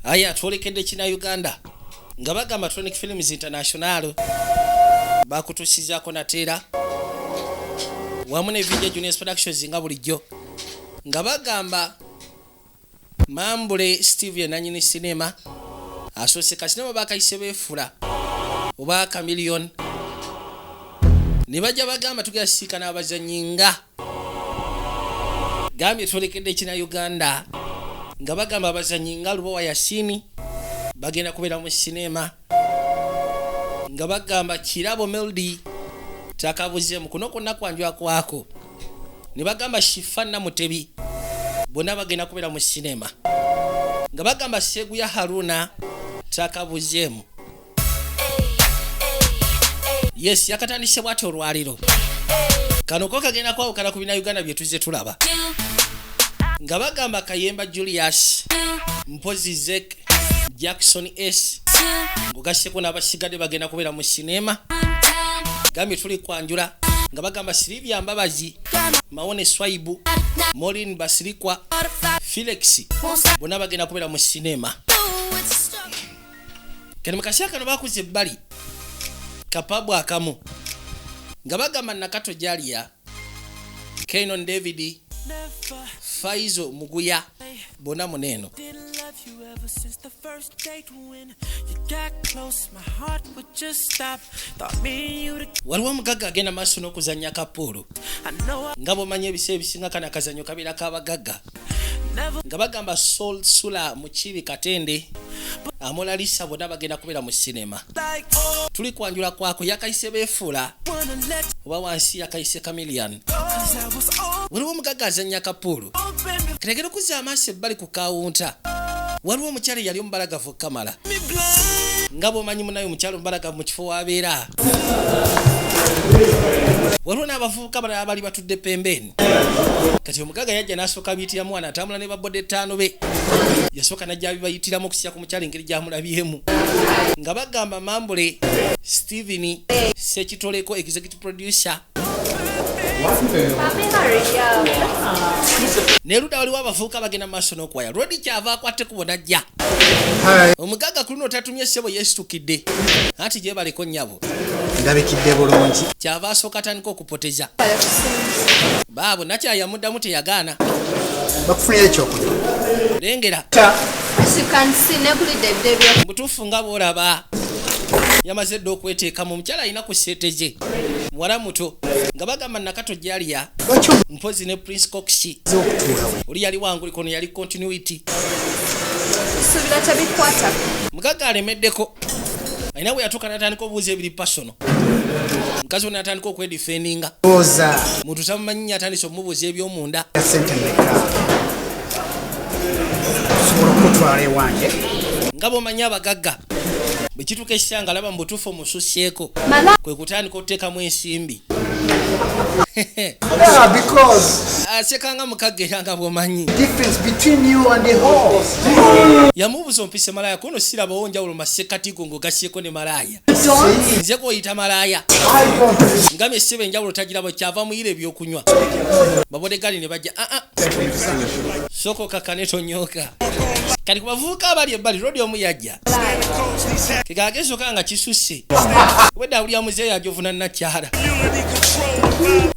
aya twolekedde kina Uganda nga bagamba Tronic Films International bakutusizaako nateera wamu ne Video Juniors Productions nga bulijjo nga bagamba Mambule Steve nanyini cinema asoose kasinema bakayise beefula oba Chameleon ne bajja bagamba tugasika n'abazannyi nga gambye twolekedde kina Uganda nga bagamba abazannyi nga Lubowa Yasini bagenda kubeera mu sinema nga bagamba Kirabo Melody takabuzeemu kuno konna kwanjwa kwako ne bagamba Shifana Mutebi bonna bagenda kubeera mu sinema nga bagamba Seguya Haruna takabuzeemu. Yes, yakatandise bwati olwaliro kano ko kagenda kwawukana ku bina Uganda bye tuzze tulaba nga bagamba Kayemba Julius Mpozi Zek Jackson S ngugasheko n'abasigadde bagenda kubeera mu sinema gambye tuli kwanjula nga bagamba Silivia Mbabazi Mawone Swaibu Maureen Basirikwa Felix bonna bagenda kubeera mu sinema kene mukashaka no bakuze bali kapabu akamu nga bagamba Nakato Jalia Kenon David Faizo Muguya bona muneno waliwo omugaga agenda maaso n'okuzannya kapoolo nga bw'omanya ebiseera ebisinga kana akazannyo kabeera k'abagagga nga bagamba Sol Sula Mukibi Katende Amolalisa bonna bagenda kubeera mu sinema tuli kwanjula kwako yakayise beefula oba wansi yakayise Chameleon waliwo omugaga azannya kapoolo ketegera okuzza amaaso ebbali ku kawunta waliwo omukyala yali omubalagavu Kamala nga bw'omanyi munayo omukyala omubalagavu mu kifo wabeera waliwo n'abavubuka balala bali batudde pembeni kati omugaga yajja n'asooka biyitira mwana atambula ne babodde ttaano be yasooka najja bibayitiramu okusira ku mukyala engeri gyamulabyemu nga bagamba Mambule Steven Sekitoleko executive producer neruda waliwo abavubuka bagenda mu maaso n'okwaya Rodi kyava akwate kubona ajja omugaga ku luno tatumye ssebo yeesitukidde anti gye baleko nnyabo ndabikidde bulungi kyava asooka atandika okupoteza baabo nakyayamuddamu teyagaana bakufunira ekyokulya lengera mutuufu nga bw'olaba yamaze dde okweteekamu omukyala alina ku sseeteze muwala muto nga bagamba Nakato Jalia Mpozi ne Prince Cox oli yali wanguli kono yali continuity mugaga alemeddeko alina bwe yatuuka n'atandika obuuza ebiri personal mukazi we n'atandika okwedifendinga muntu tamumanyi nnyo atandise okumubuuza eby'omunda nga bw'omanyi abagagga bwe kituuka ekisanga alaba mu butuufu omususseeko kwe kutandika okuteekamu ensimbi asekanga mukagga era nga bw'omanyi yamubuuza ompise malaya kuno sirabawo njawulo masekatigo ng'ogasyeko ne malaya nze gw'oyita malaya ngamye essebo enjawulo tagirabo kyava muyira ebyokunywa babodegali ne bajja soko kakane tonyooka kati ku bavubuka abali ebbali Rodi omu yajja kekagezooka nga kisusse wedde awulira muzeeyo ajovuna nakyala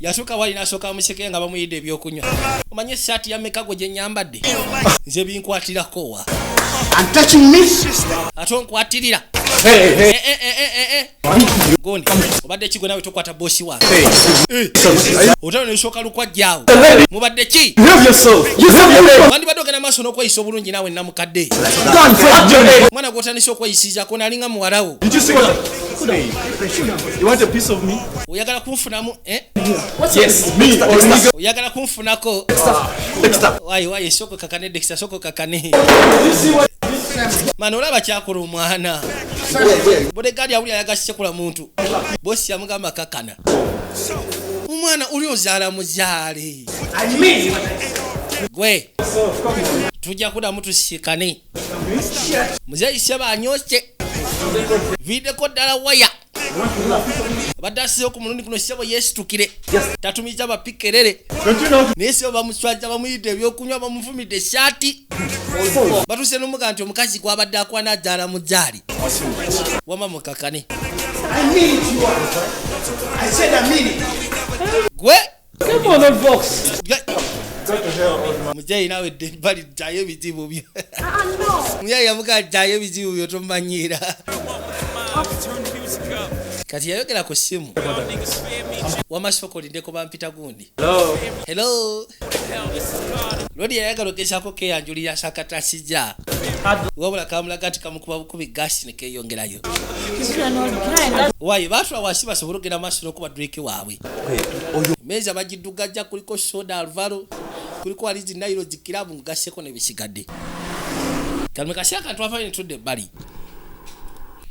yasooka wali n'asooka bamuseke nga bamuyidde ebyokunywa omanye essaati ya mekago gye nyambadde nze binkwatirako ate onkwatirira gondi obadde ki gwe nawe tokwata boosi wange otalo nesooka lukwajjaawo mubadde ki wandibadde ogenda maaso n'okweyisa obulungi naawe namukadde mwana gw'otandise okweyisizaako nalinga muwalawo oyagala kunfunamu oyagala kunfunako wayi soko kakane Dexter soko kakane mano olaba kyakola omwana bodegaadi awulira yagasekula muntu bosi yamugamba kakana omwana oli ozaala muzaale gwe tujja kudamu tusikane muzeeyi seba anyose videko ddala waya badasiyo ku mulundi kuno ssebo yeesitukire tatumiza bapikerere naye ssebo bamuswaja bamuyidde ebyokunywa bamuvumidde esaati batuse n'omuga nti omukazi gwabadde akwana ajaala mu jaali wama mukakane gwe mujayi nawe debali ddayo ebizibu byo mujayi yamuga ddayo ebizibu byo tomanyiira kati yayogera ku ssimu wamasoko lindeko bampita gundi hello lodi yayagala okesako keyanjulira sakatasija wabula kamulaga nti kamukuba bukubi gasi nekeyongerayo wayi batula wasi basobola okugenda maaso n'okuba drake waabwe emmeeza bagiddugajja kuliko soda alvaro kuliko alizi nairo zikirabu ngagaseko nebisigadde kalme kasi akantu afayo netudde ebbali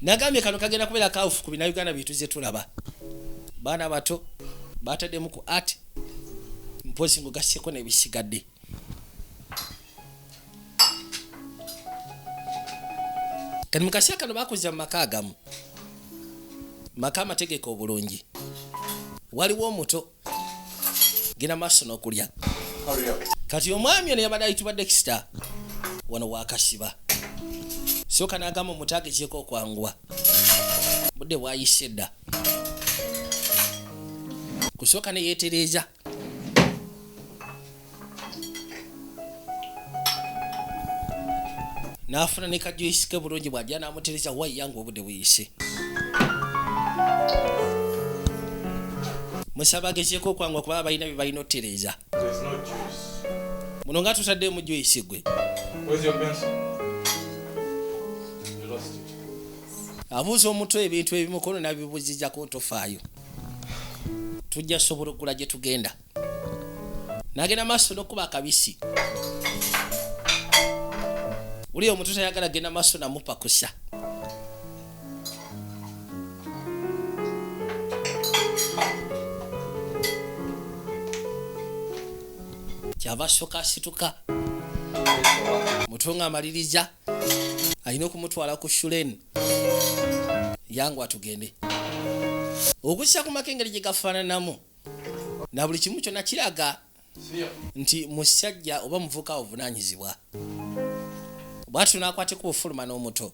nagambye kano kagenda kubeera kawufu ku binauganda byetuze tulaba baana bato bataddemu ku art mpozi ngagaseko nebisigadde kati mukasi akano bakuza mu maka agamu maka amategeko obulungi waliwo omuto genda maaso n'okulya kati omwami ono yabadde ayitibwa Dexter wano wakasiba soka n'agamba omutage kyeko okwanguwa budde bwayise dda kusooka ne yeetereeza n'afuna ne kajuisike bulungi bw'ajja n'amutereeza wayi yange obudde buyise musabagezeeko okwangwa kuba balina bye balina otereeza muno nga tutaddemu juisi gwe abuuza omutwe ebintu ebimukono nabibuzizako tofaayo tujja sobola okugula gye tugenda nagenda maaso n'okuba akabisi uli omuntu tayagala genda maaso namupakusa kyava soka asituka mutunga amaliriza alina okumutwala ku shuleni yangu atugende okussa ku maka engeri gye gafaananamu na buli kimu kyonna kiraga nti musajja oba muvuka ovunaanyizibwa bwati naakwateko obufuluma n'omuto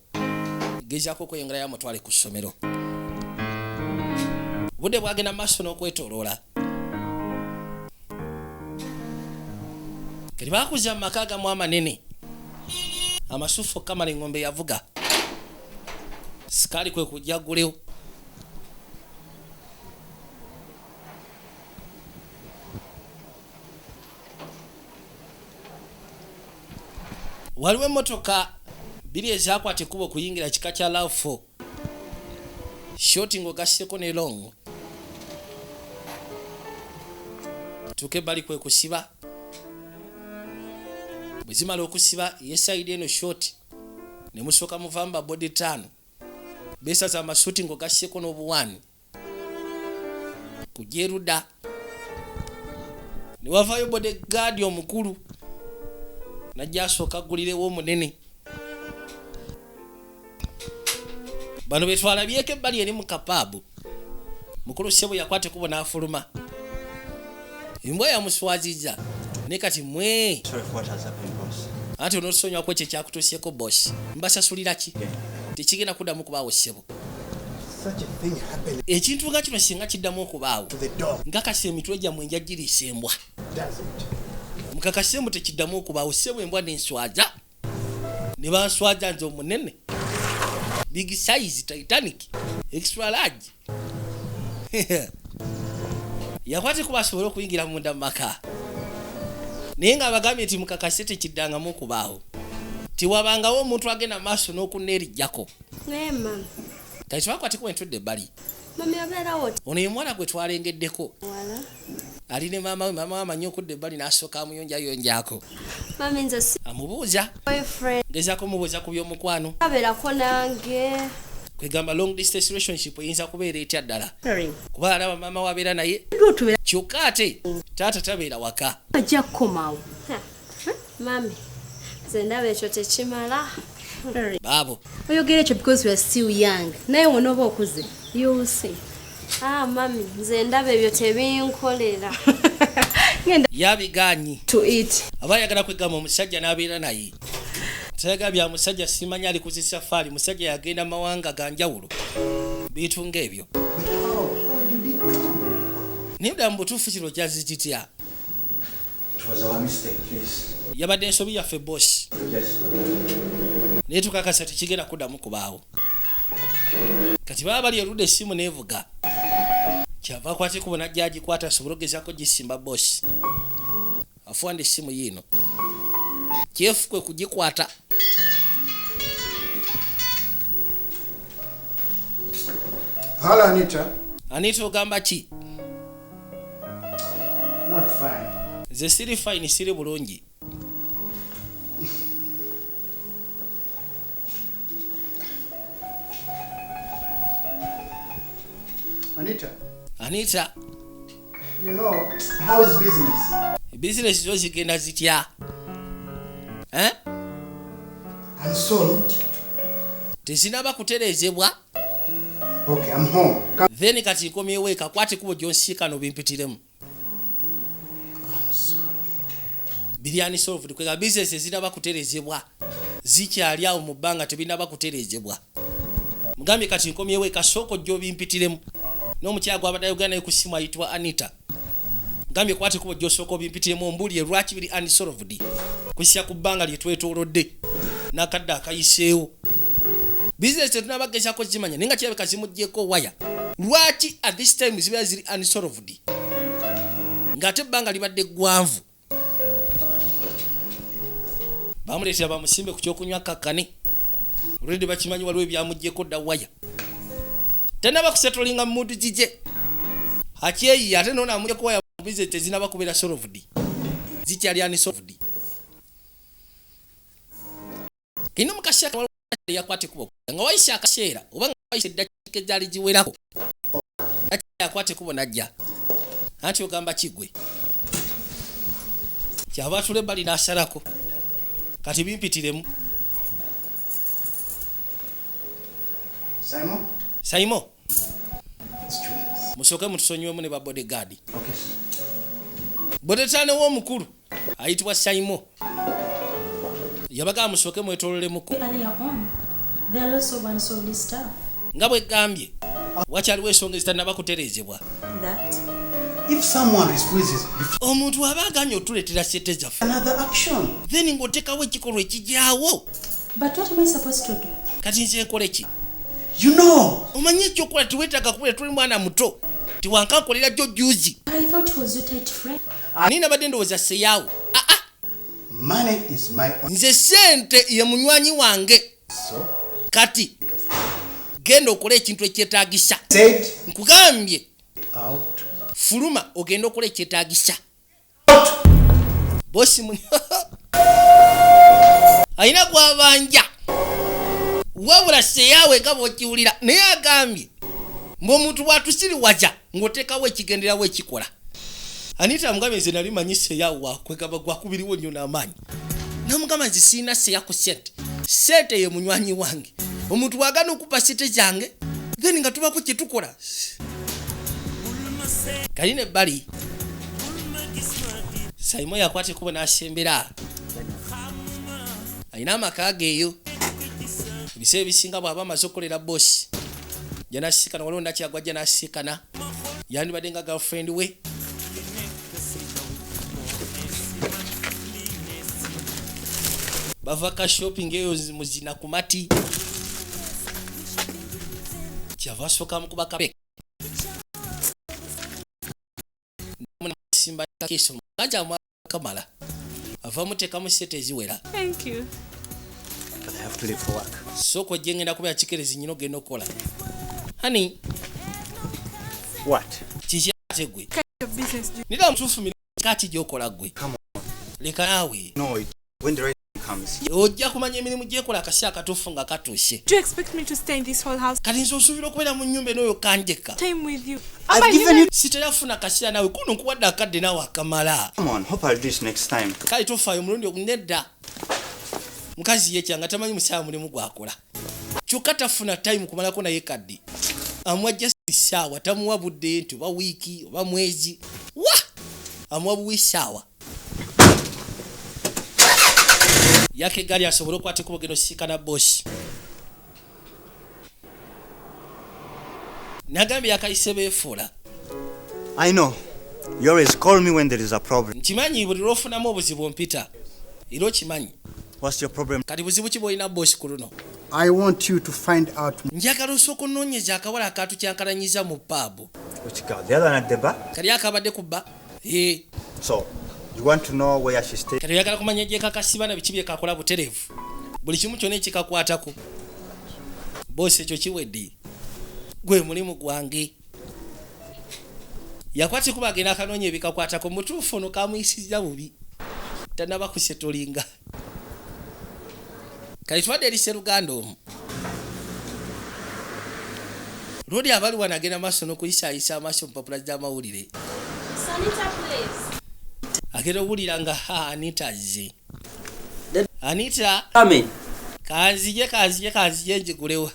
gezaako okweyongerayo amutwale ku ssomero budde bwagenda maaso n'okwetoloola kati baakuza mu maka agamu amanene amasufu kamala engombe yavuga sikaali kwe kujja gulewo waliwo emmotoka biri ezakwata ekkuba okuyingira kika kya lawfo shoti ng'ogasseko ne long tuke bali kwe kusiba bwe zimala okusiba yesaidi eno shoti ne musooka muvamba body tan besaza amasuuti ng'ogasseko n'obuwani kujeruda ne wavaayo bodyguard omukulu najja asooka agulirewo omunene bano betwalabyeko ebbali eri mu kapaabu mukulu ssebo yakwate kubo n'afuluma embwa yamuswaziza ne kati mwe ati onosonywako ekyo ekyakutuusyeko bosi mbasasulira ki tekigenda kuddamu okubaawo ssebo ekintu nga kino singa kiddamu okubaawo nkakasa emitwe gyammwe njagiriisa embwa mukakasemu tekiddamu okubaawo ssebo embwa nenswaza ne banswaza nze omunene big size titanic extra large yakwate kuba asobole okuyingira munda mu maka naye nga abagambye nti mukakase tekiddangamu okubaawo tiwabangawo omuntu agenda maaso n'okuneerijjako kati twakwateko entudde ebbali ono ye mwana gwe twalengeddeko ali ne maama we maama we amanyi okudda ebbali n'asooka amuyonjayonjaako amubuuza gezaako omubuuza ku by'omukwano kwegamba long distance relationship eyinza kubeera etya ddala kuba alaba maama wabeera naye kyokka ate taata tabeera waka ajja kukomawo mami nze ndaba ekyo tekimala baabo oyogera ekyo because we are still young naye wona oba okuze you'll see Mami, nze ndaba ebyo tebinkolera. Yabiganyi. To eat. Abayagala kwegamba omusajja n'abeera naye. Saga bya musajja simanya ali ku safari musajja yagenda mawanga ganjawulo. Bitu ng'ebyo. Nibda mbutufu kiro kyazijitya. It was our mistake, please. Yabadde ensobi yaffe boss. Yes. Naye tukakasa tekigenda kuddamu kubaawo. Kati baba bali erudde essimu neevuga. Kyava kwate kubona jjaji kwata soborogezako gisimba boss. Afuande essimu yino. Kyefu kwe kugikwata. Hello, Anita. Anita ogamba ki? Not fine. Ze siri fine siri bulungi. Anita. You know, how is business? Business zo zigenda zitya? Unsolved. Tezinaba kuterezebwa. Okay, I'm home. Then kati nkomyewo ekakwate kubo gyonsika no bimpitiremu. Biryani solved kwega business ezinaba kuterezebwa. Zikyali awo mu bbanga tebinaba kuterezebwa. Mugambe kati nkomyewo ekasoko gyo bimpitiremu. N'omukyago abadde Uganda kusimu ayitwa Anita. Mugambe kwate kubo gyosoko bimpitiremu mbuli lwaki biri unsolved. Kusya ku bbanga lye twetolodde. Nakadda akayiseewo. Business tunabageza ko zimanya ninga kirabika zimujjeko waya. Lwaki at this time ziba ziri unsolved? Ngate bbanga libadde gwanvu. Bamuleetera bamusimbe ku kyokunywa kakane. Already bakimanyi waliwo ebyamujjeko dda waya. Tenaba kusettlinga mudu jije. Hakyeyi ate nona amujjeko waya business tezinaba kubeera solved. Zikyali unsolved. Kino mukashaka yakwate kubo nga waisha akashera oba nga waisha dakika jali jiwerako yakwate kubo najja anti ogamba kigwe kyaba tule bali nasharako kati bimpitiremu Simon musoke mutusonyiwemu ne ba bodyguard Okay. bodetane wo mukuru ayitwa Simon yabaga musoke mwetolole muko There are lots of unsolved stuff. ngabwe gambye wakyaliwo ensonga ezitanaba kuterezebwa. That If someone refuses Omuntu abaganye otuletera sete zaffe another action, then ng'otekawo ekikolwa ekijyawo but what am I supposed to do? kati nze nkole ki? you know. Omanyi ekyokola tiweetaaga kubula tuli mwana muto tiwankankolera jjo juzi I thought he was your tight friend. ani nabadde ndowooza seyaawo. Money is my own. Nze sente ye munywanyi wange So, kati genda okole ekintu ekyetaagisa. said Nkugambye out. fuluma ogenda okola ekyetaagisa. Bosi ayina gwabanja wabula seyaawe nga bw'okiwulira naye agambye ng'omuntu bw'atusiriwaza ng'oteekawo ekigenderawo ekikola. Anita mugambye nze nali manyi seyaawe wakwegamba gwakubiriwo nnyo n'amaanyi. Namugamba nze siina seya ku sente. Sente ye munywanyi wange. Omuntu bw'agaana okupa sente zange then nga tubako kye tukola. Kaline bali Simon yakwate kubo n'asembera. Ayina amaka geeyo. Ebiseera ebisinga bw'aba amaze okukolera boss. Janasiikana waliwo nakyagwa janasiikana. Yandibadde nga girlfriend we. Bavaka shopping eyo muzina kumati. Kyava soka mukuba kape. Simba kesho ngaja kamala. Ava mutekamu sete ziwera. Thank you. But I have to leave for work. Soko jengenda kuba chikerezi nyino geno kola. Honey, What? chichategwe. Kind of business do you? Nida mtufu kati gyokola gwe. Come on. Leka nawe. No, when the right time comes. Ojja kumanya emirimu gyekola akasya akatuufu nga katuuse. Do you expect me to stay in this whole house? Kati nze osuubira okubeera mu nnyumba eno oyo kanjeka. Time with you. I've Am I given human? you. Siterafuna kasya nawe kuno nkuwadde akadde naawe akamala. Come on, hope I'll do this next time. Kale tofaayo omulundi ogunedda. Mukazi yekyanga tamanyi musaala mulimu gwakola. Kyokka tafuna time kumalako naye kadde. Amwajja Sawa tamuwa budde nti oba wiiki oba mwezi wa amuwa buwi sawa yake gali asobole okwata kubo geno sikana boss nagambye yakayise beefuula. I know. You always call me when there is a problem. Nkimanyi buli lwofunamu obuzibu ompita era okimanyi. What's your problem? Kati buzibu ki bwolina boss ku luno? I want you to find out. Njagala osooka onoonyeza akawala akaatukyankalanyiza mu paabu. Which girl? The other one at the bar? Kali akabadde ku bba. So, you want to know where she stays? Kali oyagala kumanya gye kakasiba na biki bye kakola butereevu. Buli kimu kyonna ekikakwatako. Boss ekyo kiwedde. Gwe mulimu gwange. Yakwati kuba agenda akanoonya ebikakwatako mutuufu ono kamuyisizza bubi. Tanaba kusetolinga. Kali twadde eri Sseruganda omu. Lodi abali wano agenda maaso n'okuyisaayisa amaaso mu mpapula z'amawulire. Sanita, please. Agenda owulira nga Anita azze. Anita. Amen. Kanzije njigulewo.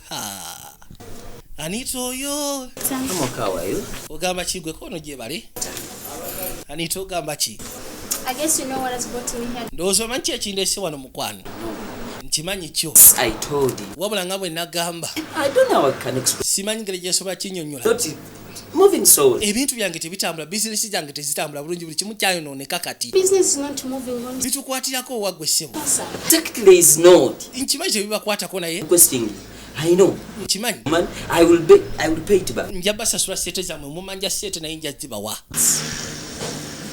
Anita oyo. How are you? Ogamba ki gwe kono gye bale? Anita ogamba ki? I guess you know what has brought me here. Ndowooza omanyi ki ekindeese wano mukwano? Nkimanyi kyo. I told you. Wabula nga bwe nagamba. I don't know how I can explain. Simanyi ngeri gyesobola kinnyonnyola. Not moving so. Ebintu byange tebitambula, bizinesi zange tezitambula bulungi, buli kimu kyayonooneka kati. Business is not moving on. Bitukwatirako owaggwe ssebo. Technically is not. Nkimanyi kyebibakwatako naye. Requesting. I know. Nkimanyi. Man, I will pay it back. Nja basasula sente zammwe mumanja sente naye nja zibawa.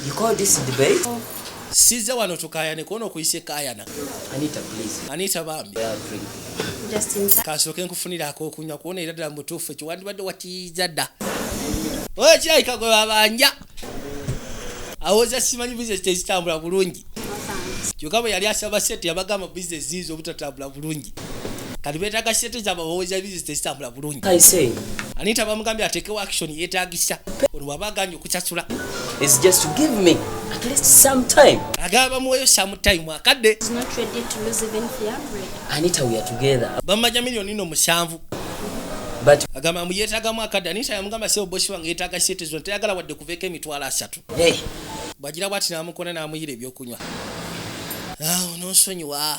You call this debate? Sizze wano tukayane kuona okuyisa ekayana. Anita, please. Anita bambi. We are free. Just in time. Kasooke nkufunira ak'okunywa kuona era ddala mutuufu ekyo wandibadde wakiyiza dda. Oyo kirabika gwe babanja. Awoza simanyi bizinesi tezitambula bulungi. Kyokka bwe yali asaba sente yabagamba bizinesi ziizo obutatambula bulungi. Kati beetaaga sente z'abawoza bizinesi tezitambula bulungi. I say. Anita bamugambye ateekewo action yeetaagisa. Olwo bw'aba aganye okukyasula. It's just to give me at least some time. Agamba bamuweeyo some time akadde. He's not ready to lose even $300. Anita, we are together. Bamumajja miliyoni nno 7. But Agamba muyeetaagamu akadde. Anita yamugamba sebo bosi wange yeetaaga sente zonna tayagala wadde kuveeko emitwalo 3. hey, Bw'agira bw'ati n'amukona n'amuyira ebyokunywa. N'onsonyiwa.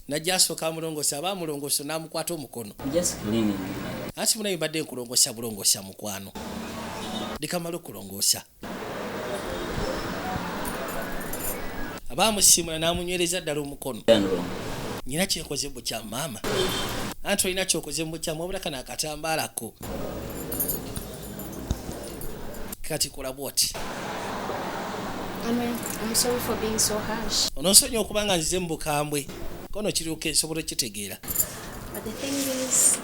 Najja asooka amulongoosa aba amulongoosa n'amukwata omukono. I'm just cleaning. Ati munaye mbadde nkulongoosa bulongoosa mukwano. Ndikamala okulongoosa. Abaamusiimula n'amunywereza ddala omukono. Nyina kyenkoze bukya maama. Anti olina kyokoze mu bukya wabula kano akatambaalako. Kati kola bw'oti. I'm sorry for being so harsh. Ononsonyiwa okuba nga nzize mu bukambwe. Kono kiryoka nsobola okitegeera. But the thing is,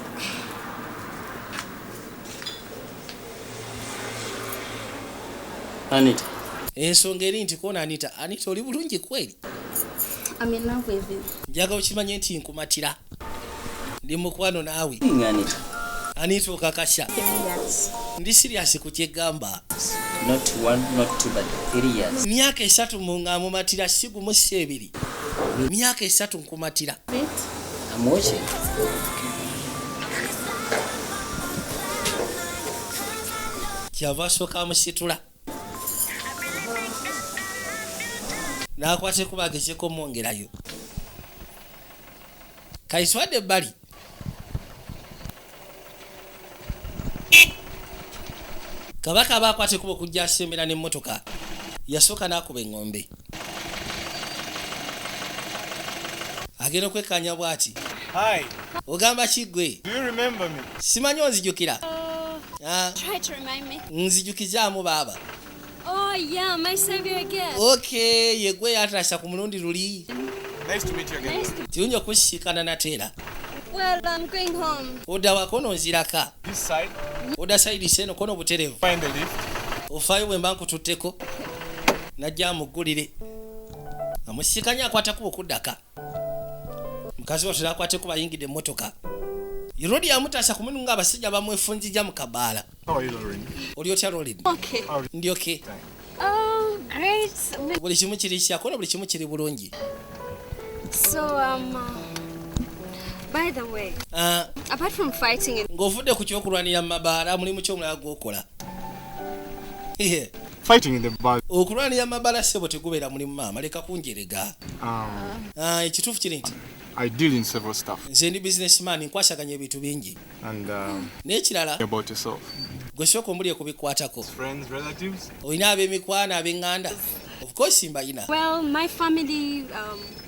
Anita. Ensonga eri nti koona Anita oli bulungi kweri. I'm in love with you. Njagala okimanye nti nkumatira. Ndi mukwano naawe. Anita. Anita okakasha. Yes. Ndi serious ku kyegamba. Not 1, not 2, but 3 years. Myaka 3 ng'amumatira si gumu si 2. Myaka 3 nkumatira. Wait. I'm watching. Kyava asooka amusitula. N'akwata ekuba agezeeko omwongerayo. Kayiswadde ebbali. Kabaka aba akwata ekuba okujja asembera n'emmotoka. Yasooka n'akuba eŋŋombe. Agenda okwekkaanya bw'ati. Hi, Ogamba ki ggwe? do you remember me? Simanyi onzijukira. Try to remind me. Nzijukizaamu baaba. Oh yeah, my savior again. Okay, ye gwe yatrasa ku mulundi luli. Nice to meet you again. Kirungi okusisikana nateera. Well, I'm going home. Odda wakono nziraka. This side, Odda sayidi seno kono buterevu. find the lift. Ofaayo bwe mba nkututteko. Najja amuggulire. Amusisikanya akwata kuba okuddaka. Mukazi watera akwate kuba ayingidde emmotoka. Irodi yamutaasa ku munu ng'abasajja bamwefunzijja mu kabaala. How are you, Lauren? Oli otya Rolin? Okay. Ndi okay. Oh, great. Buli kimu kiri kyako na buli kimu kiri bulungi. So, By the way, Ah, apart from fighting in ng'ovudde ku kyokulwanira mu mabaala mulimu ki omulala gw'okola? Hehe. Fighting in the bar. Okulwanira mu mabaala ssebo tegubeera mulimu maama, leka kunjerega. Ekituufu kiri nti I deal in several stuff. nze ndi businessman nkwasaganya ebintu bingi. And N'ekirala about yourself. gwe sooka ombulye kubikwatako. Friends, relatives? Olina ab'emikwano ab'eŋŋanda? Of course mbayina. well, my family,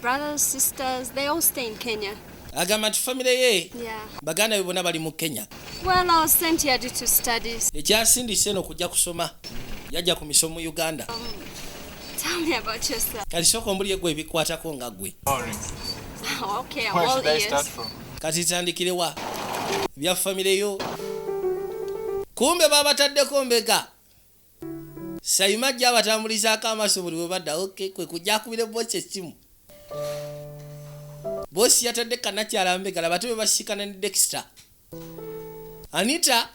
brothers, sisters, they all stay in Kenya. Agamba nti famire ye Yeah. baganda be bonna bali mu Kenya. Well, I was sent here due to studies. Ekyasindise eno kujja kusoma. Yajja ku misomo mu Uganda. Tell me about yourself. Kati sooka ombulye gwe ebikwatako nga gwe. Boring. Okay, I'm Where all should I start ears. from? Kati tandikire wa? Bya famire yo. Kumbe babataddeko mbeka. Sayima ajja abatambulizaako amaaso buli we badda. Okay, kwe kujja akubire boosi essimu. Boosi yatadde kannakyala mbegala bato be basikana ne Dexter. Anita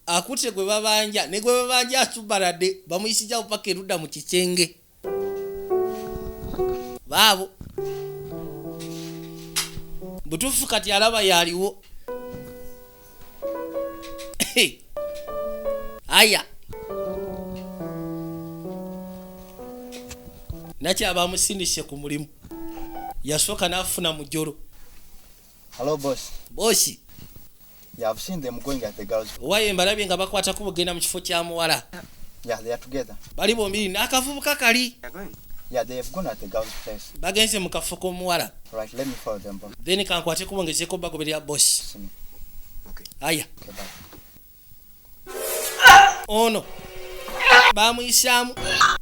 akutte gwe babanja ne gwe babanja asubaladde bamuyisijja paka erudda mu kikyenge. Baabo. Butuufu kati alaba yaliwo. Aya. Nakya bamusindise ku mulimu. Yasooka n'afuna mu jjolo. Hello, boss. Boosi, Yeah, I've seen them going at the girls. owaye mbalabye nga bakwatako bugenda mu kifo kya muwala. Yeah, they are together. Bali bombiri n'akavubuka kali. Yeah, they have gone at the girls' place. Bagenze mu kafo k'omuwala. Right, let me follow them, boss. Then kankwate kubongezeeko bagoberera boosi. See me. Aya. Okay, bye. Ono bamuyisaamu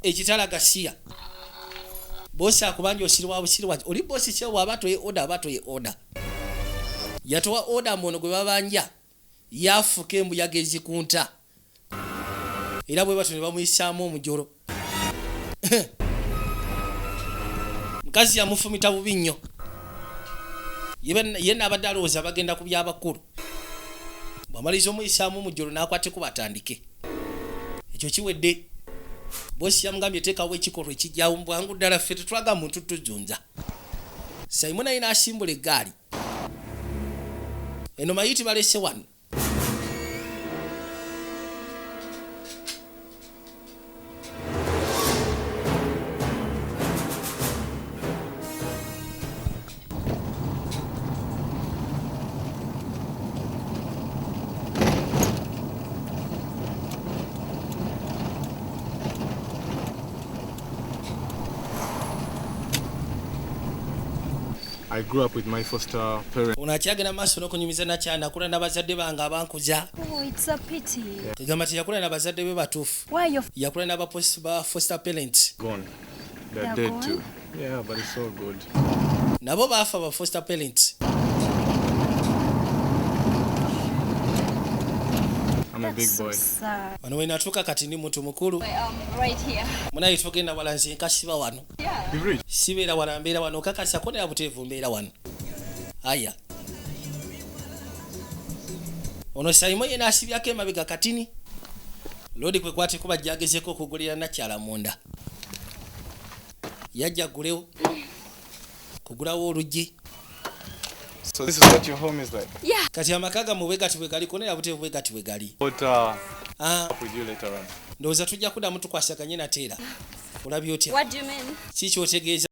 ekitala gasiya. Boosi akubanja osirwa busirwa. Oli boosi kye waba toye order abatoye order. Yatowa order mwono gwe babanja. Yafuka embuyaga ezikunta. Era bwe batyo ne bamuyisaamu omujolo. Mukazi yamufumita bubi nnyo. Yenna abadde alowooza bagenda ku byabakulu. Bwamaliza omuyisaamu omujolo n'akwateko batandike. Ekyo kiwedde. Boosi yamugambye teekawo ekikolwa ekijjawo bwangu ddala ffe tetulaga muntu tujunza. Simon ayina asimbula eggaali. Eno mayiti balese wano. I grew up with my foster parents. Ono akyagenda maaso n'okunyumiza nakyana akula n'abazadde bange abankuza. Oh, it's a pity. Kagamba teyakula n'abazadde be batuufu. Why your Yakula n'aba foster parents. Gone. They're They're dead gone? too. Yeah, but it's all good. Nabo baafa ba foster parents. I'm a big boy. sad? Wano we natuuka kati ndi muntu mukulu. Right here. Munaye tugenda wala nze nkasiba wano. You've reached. Sibeera wala mbeera wano kakasa ko naye buteevu mbeera wano. Aya. Ono Simon yena asibyako emabega katini. Lodi kwe kwate kuba jagezeko okugulira nakyala munda. Yajja gulewo. Kugulawo oluggi. So this is what your home is like. Yeah. Kati amakaga mu bwegati bwe gali konera buteevu bwegati bwe gali. But Ah, with you later on. ndowooza tujja kuddamu tukwasaganye nateera. Olabye otya? What do you mean? Si kyotegeeza.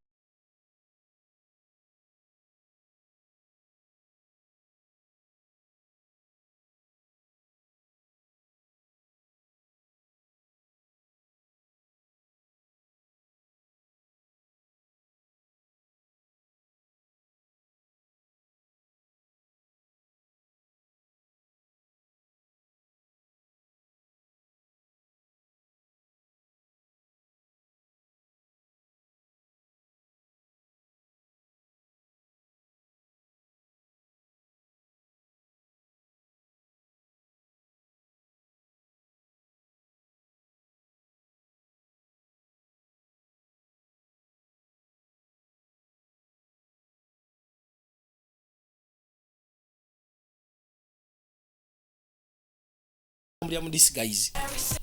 Mbulya mu disguise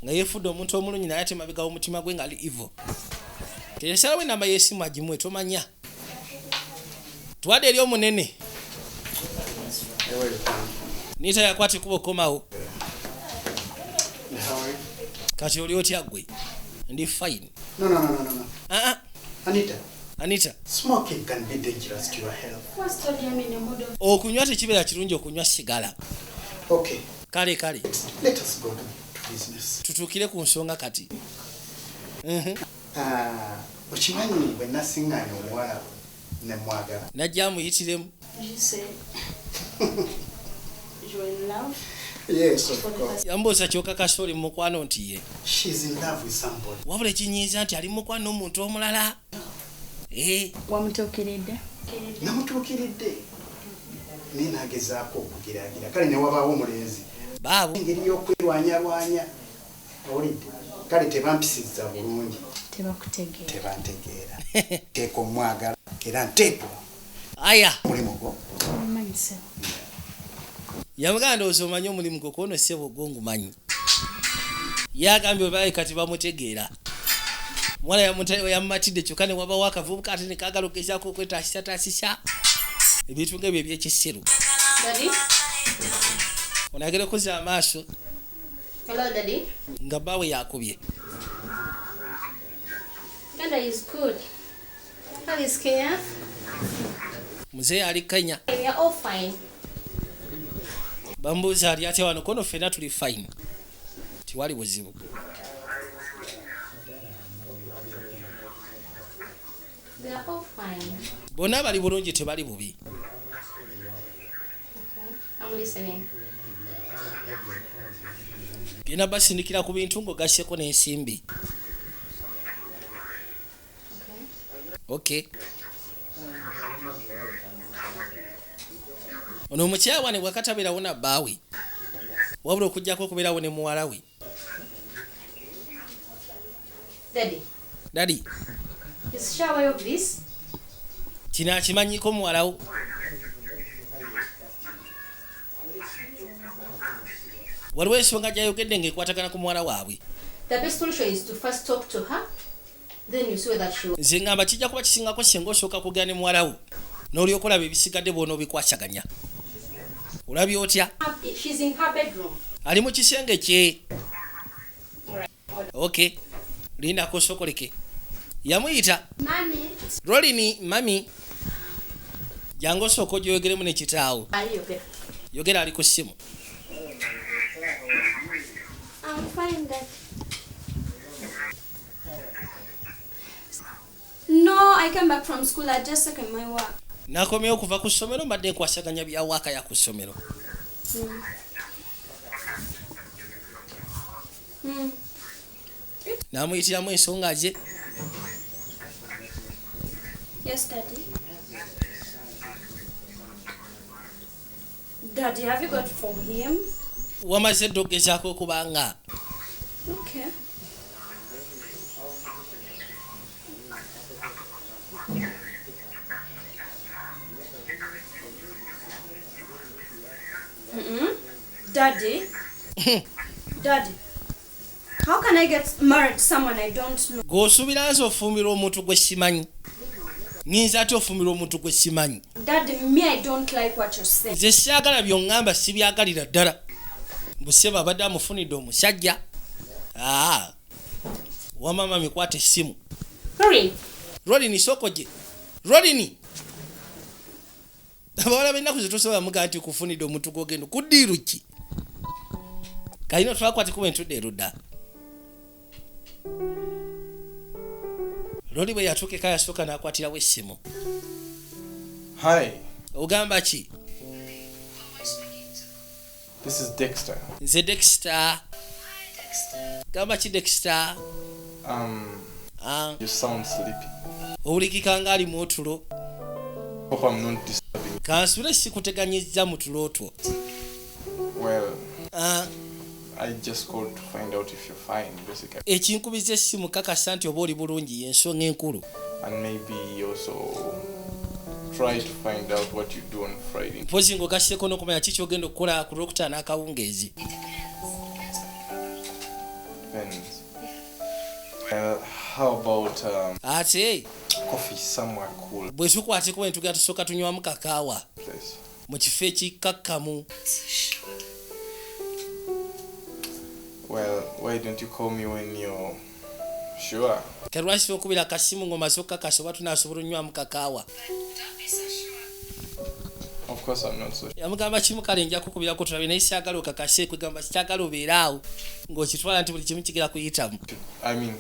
nga yefudde omuntu omulungi naye ate mabega w'omutima gwe ngali evil. Tesalawo enamba y'essimu agimuwe tomanya. Twadde eri omunene. Nita yakwate kubo komawo. How are you? Kati oli otya gwe. Ndi fine. No. Anita. Anita. Smoking can be dangerous to your health. First told him in a mood of Okunywa tekibeera kirungi okunywa sigala. Okay. Kale. Let us go to business. Tutuukire ku nsonga kati. Okimanyi bwe nasiŋŋaanya omuwala ne mwagala. Najja muyitiremu. you said you're in love. Yes, of course. Yambuuza kyokka kasita oli mu mukwano nti ye. She's in love with somebody. Wabula ekinyiiza nti ali mu mukwano n'omuntu omulala. Wamutuukiridde? Namutuukiridde. Naye naagezaako okugiraagira. Kale ne wabaawo omulenzi. Baabo. Engeri y'okwerwanyarwanya. Owulidde? Kale tebampisizza bulungi. Tebantegeera. Teeka omwagala era nteekwa. Aya. Mulimu gwo. Mmanyi. Yamugamba ndowooza omanyi omulimu gwo kwono ssebo gwo ngumanyi. Yagambye obaye kati bamutegeera. Mwana yamumatidde kyokka ne wabawo akavubuka ate ne kaagala okugezaako okwetaasisataasisa ebintu ng'ebyo eby'ekissiru. Daddy? Onagera okuzza amaaso. Hello, Daddy. Nga bbaawe yakubye. Dada is good. How is Kenya? Muzeeyi ali Kenya. We are all fine. Bambuuza ali atya wano kono ffenna tuli fine. Tiwali buzibu. They are all fine. Bonna bali bulungi tebali bubi. Okay. I'm listening. Genda basindikira ku bintu ng'ogasseko n'ensimbi. Okay. Ono omukyawa ne bwakatabeerawo na bbaawe. Wabula okujjako okubeerawo ne muwala we. Daddy. Is she aware of this? Kino akimanyiko muwala wo. Waliwo ensonga gy'ayogedde ng'ekwatagana ku muwala waabwe. The best solution is to first talk to her. Then you see whether she will. Nze ngamba kijja kuba kisingako singa osooka kugenda ne muwala wo. N'olyoka olaba ebisigadde bw'ona obikwasaganya. Olabye otya? She's in her bedroom. Ali mu kisenge kye. Okay. Linda kosokoleke. Yamuyita. Mommy. Rolini, mami. Jango soko gyogeremu ne kitaawo. Yogera ali ku ssimu. I'm fine, Dad. No, I came back from school. I just second my work. Nakomyewo okuva ku ssomero mbadde nkwasaganya bya waaka ya ku ssomero. Namuyitiramu ensonga ze. Yes, Daddy. Daddy, have you got for him? Wamaze dda okugezaako okubanga. Okay. Daddy? Daddy, how can I get married to someone I don't know? Gw'osuubira nze ofumbira omuntu gwe simanyi. Nyinza ate ofumbira omuntu gwe simanyi. Daddy, me I don't like what you're saying. Nze siagala by'oŋŋamba sibyagalira ddala. Buseba abadde amufunidde omusajja. Wamama mikwata essimu. Rolini sokoje. Rolini. Abawala b'ennaku ze tosobola mugaa nti kufunidde omuntu gw'ogenda kuddiiru ki? Kayina twakwate kuba entudde erudda. Loli bwe yatuukeka yasooka n'akwatirawo essimu. Hi. Ogamba ki? This is Dexter. Nze Dexter. Gamba ki Dexter? You sound sleepy. Owulikika ng'ali mu otulo. Hope I'm not disturbing. Kansule sikuteganyizza mu tulo two. Well, I just called to find out if you're fine, basically. Ekinkubiza essimu kakasa nti oba oli bulungi y'ensonga enkulu. And maybe also try to find out what you do on Friday. Mpozi ng'ogasseko n'okumanya ki ky'ogenda okukola ku Lwokutaano n'akawungeezi. Depends. Well, how about Ate coffee somewhere cool bwe tukwateko bwe tugenda tusooka tunywamu kakaawa place? mu kifo ekikakkamu. Well, why don't you call me when you're sure? Kalwasi okubira kasimu ng'omaze okukakasa oba tunaasobola onywamu kakaawa. Of course I'm not so sure. Yamugamba kimu kale nja kukubirako tulabe naye siagala okakase kwegamba sikyagala obeere awo ng'okitwala nti buli kimu kigera kuyitamu. I mean,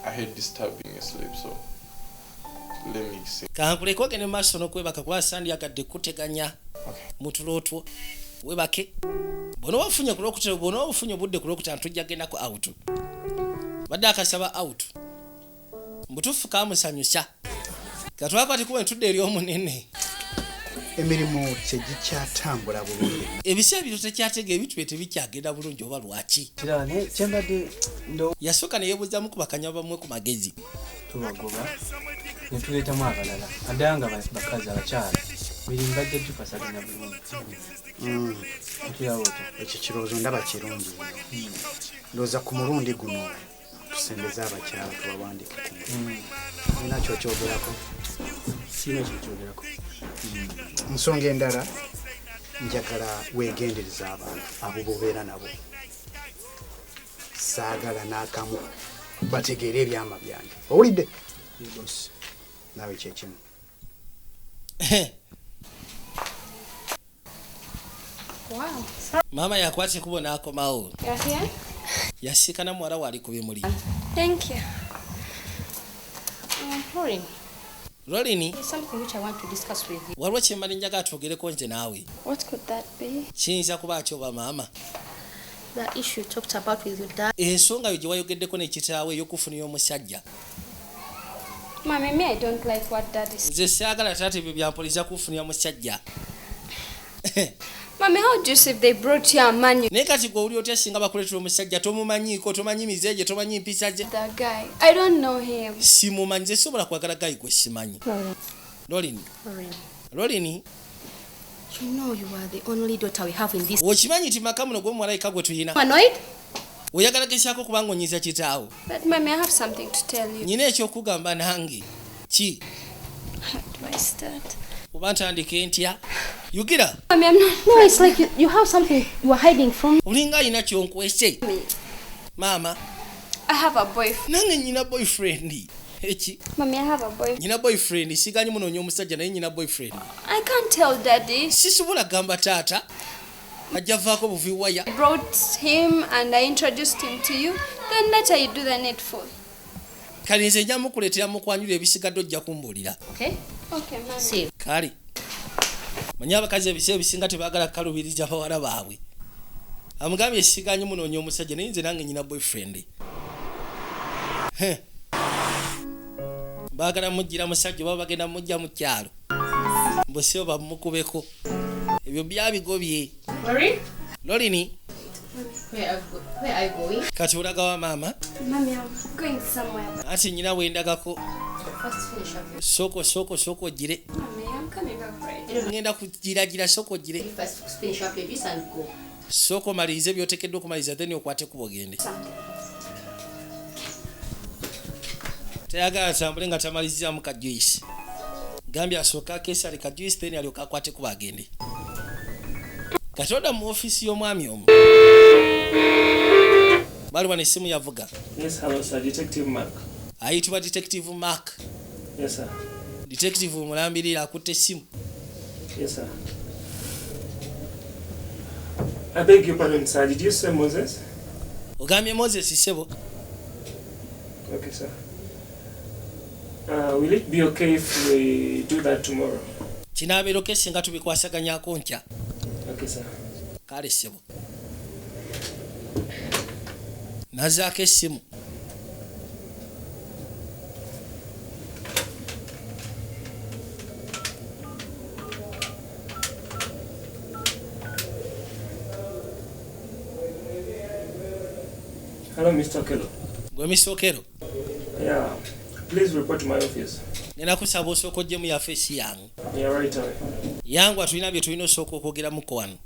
I hate disturbing your sleep, so let me see. Kankuleko ogende mu maaso n'okwebaka kuba sandyagadde kuteganya mu tulootwo. Webake. Bw'ono wafunye ku Lwokutaano, bw'ono wafunye obudde ku Lwokutaano tujja gendako out. Badde akasaba out. Mbutuufu kaamusanyusa. Katwakwate kuba entudde eri omunene. Emirimu tegikyatambula bulungi. Ebiseera bino tekyatega ebintu bye tebikyagenda bulungi oba lwaki. Kirane kyembadde ndo Yasooka ne yeebuuzamu ku bakanya bamwe ku magezi. tubagoba ne tuleetamu abalala addala nga bakazi abakyala mirimu bajja gipasaganya bulungi. Ekyo kirowoozo ndaba kirungi. Ndowooza ku mulundi guno tusembeze abakyala tubawandiike ku nina kyokyogerako. Sina kyokyogerako. Nsonga endala njagala weegendereza abantu abo bobeera nabo. Saagala n'akamu bategeere ebyama byange. Owulidde? Naawe kyekimu. Wow. Maama yakwate kubo n'akomawo. You're here? Yasiikana muwala waali ku bimuli. Thank you. Rory, Rolini, there's something which I want to discuss with you. waliwo kye mbali njagala twogereko nze naawe. What could that be? Kiyinza kuba ki oba maama? The issue you talked about with your dad. Ensonga yo gye wayogeddeko n'ekitaawe ey'okufunira omusajja. Mommy, me, I don't like what dad is. Nze saagala taata ebyo byampoliza kufunira musajja. Mommy, how do you say if they brought you a man? Naye kati gwe owulira otya singa bakuleetera omusajja tomumanyiiko, tomanyi mize gye, tomanyi mpisa gye. That guy. I don't know him. Simumanyi, nze sobola kwagala gayi gwe simanyi. Rolini. Rolini. You know you are the only daughter we have in this. Okimanyi nti maka muno gwe mumalayika gwe tulina. Annoyed? Oyagala gezaako kubanga onyiza kitaawo. But mommy, I have something to tell you. Nyina ekyokugamba nange. Ki? How do I start? Oba ntandike ntya? Yugira. Mommy, I'm not. No, it's like you have something you are hiding from me. Olinga alina kyonkwese. Maama. I have a boyfriend. Nange nyina boyfriend. Eki? Mommy, I have a boyfriend. Nyina boyfriend. Siganyi munoonya omusajja naye nyina boyfriend. I can't tell daddy. Sisobola gamba taata. Ajja vaako buvi waya. I brought him and I introduced him to you. Then later you do the needful. Kale nze nja mukuleetera mukwanjula ebisigadde ojja kumbuulira. Okay? Okay, mommy. See. Kale. Manyi abakazi ebiseera ebisinga tebaagala kukalubiriza bawala baabwe. Amugambye siganyi munoonya omusajja naye nze nange nyina boyfriend. Baagala mujjira musajja oba bagenda mujja mu kyalo. Mbose oba mukubeko. Ebyo byabigobye. Lorini. Where are you going? Kati olaga wa maama? Mommy, I'm going somewhere. Ati nyina wendagako. First finish up your Soko gire. Mommy, I'm coming back right. Ngenda kugira soko gire. First finish up your piece and go. Soko malirize byotekeddwa okumaliza then okwate ku bugende. Tayagala tambule nga tamalizza mu kajuice. Gambia asooka kesale kajuice then alyoka akwate ku bagende. Katoda mu office y'omwami omu. Baliwa n'essimu yavuga. Yes, hello sir, Detective Mark. Ayitibwa Detective Mark. Yes sir. Detective mulambirira akutte essimu. Yes sir. I beg your pardon sir, did you say Moses? Ogambye Moses Sebo. Okay sir. Will it be okay if we do that tomorrow? Kinaabeeroke singa tubikwasaganyako nkya. Okay sir. Kale Sebo. Nazaako essimu. Hello Mr. Okello. Gwe Mr. Okello. Yeah. Please report to my office. Nena kusaba osooka ojje mu yafeesi yange. Yeah, right away. Yangu tulina bye tulina osooka okwogeramuko wano.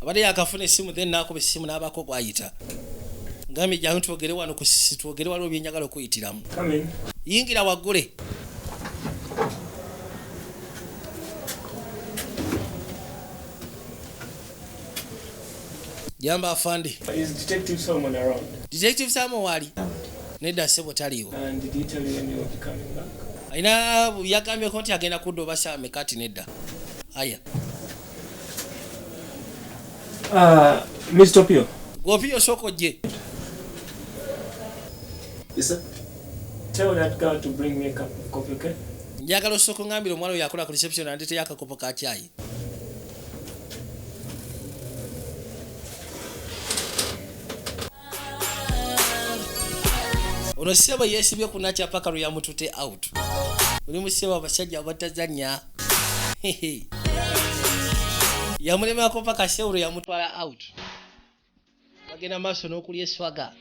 Abadde yakafuna essimu then n'akuba essimu n'abaako gwayita. Ngambye jangu twogere wano twogere waliwo byenjagala okuyitiramu. Come in. Yingira waggule. Jamba afande. Is Detective Solomon around? Detective Samo wali. Nedda sebo taliwo. And did he tell you when you will be coming back? Aina yagambye ko nti agenda kuddoba saa mekati nedda. Aya. Mr. Pio. Gopio soko je. Yes, sir. Tell that girl to bring me a cup of coffee, okay? Njagala soko ngambira omwalo yakola ku reception andete yakakopo ka chai. Ono sebo yesibye kunacha paka ya mutute out. Uli museba abasajja abatazanya. Yamulema ko paka seuro yamutwala out. Bagenda maso n'okulya eswaga.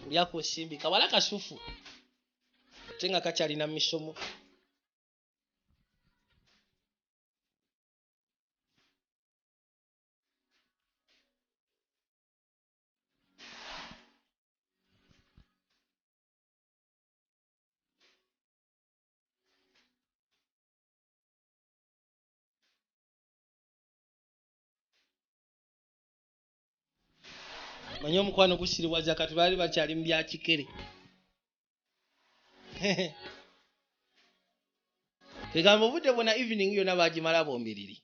Ulyako simbi kawala kasufu. Tenga kachali na misomo. Manyo mukwano kusiriwaza kati bali bakyali mbya kikere. Kegamba budde bona evening yona bagimala bombiriri.